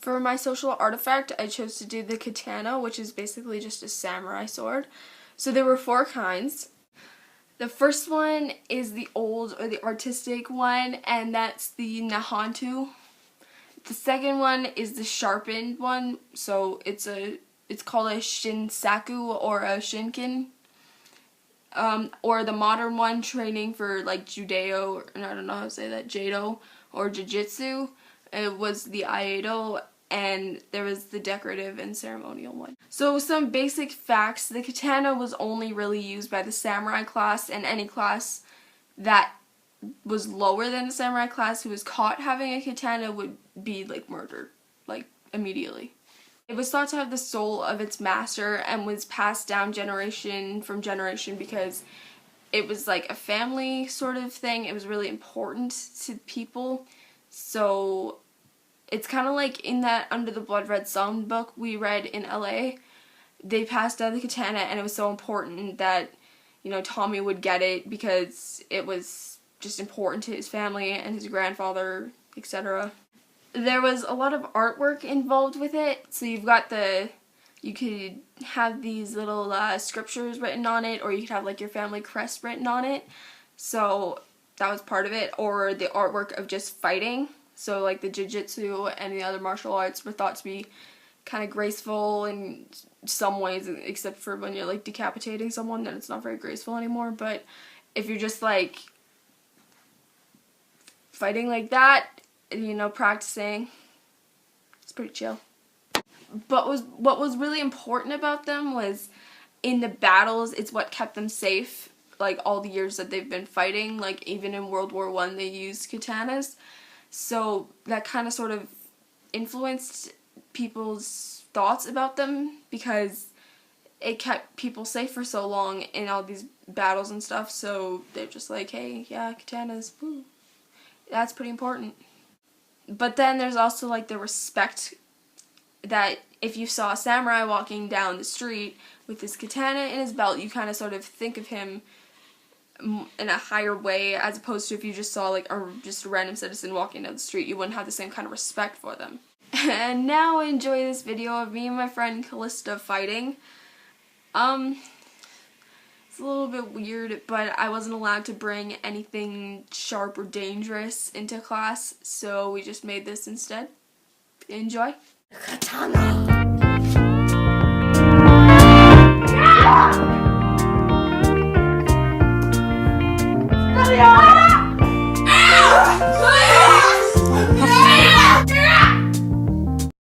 For my social artifact, I chose to do the katana, which is basically just a samurai sword. So there were 4 kinds. The first one is the old or the artistic one, and that's the nahantu. The second one is the sharpened one, so it's called a shinsaku or a shinkin. Or the modern one, training for like judeo, or I don't know how to say that, jado or jiu-jitsu. It was the aido, and there was the decorative and ceremonial one. So some basic facts: the katana was only really used by the samurai class, and any class that was lower than the samurai class who was caught having a katana would be like murdered, like immediately. It was thought to have the soul of its master and was passed down generation from generation because it was like a family sort of thing. It was really important to people. So it's kind of like in that Under the Blood Red Sun book we read in LA. They passed down the katana, and it was so important that, you know, Tommy would get it because it was just important to his family and his grandfather, etc. There was a lot of artwork involved with it, so you could have these little scriptures written on it, or you could have like your family crest written on it, so that was part of it, or the artwork of just fighting, so like the jiu-jitsu and the other martial arts were thought to be kind of graceful in some ways, except for when you're like decapitating someone, then it's not very graceful anymore. But if you're just like fighting like that, you know, practicing, it's pretty chill. But what was really important about them was in the battles, it's what kept them safe, like all the years that they've been fighting. Like even in World War I they used katanas, so that kind of sort of influenced people's thoughts about them because it kept people safe for so long in all these battles and stuff. So they're just like, hey, yeah, katanas, woo. That's pretty important. But then there's also like the respect that if you saw a samurai walking down the street with his katana in his belt, you kind of sort of think of him in a higher way, as opposed to if you just saw like just a random citizen walking down the street, you wouldn't have the same kind of respect for them. And now enjoy this video of me and my friend Callista fighting. It's a little bit weird, but I wasn't allowed to bring anything sharp or dangerous into class, so we just made this instead. Enjoy. Katana! Yeah!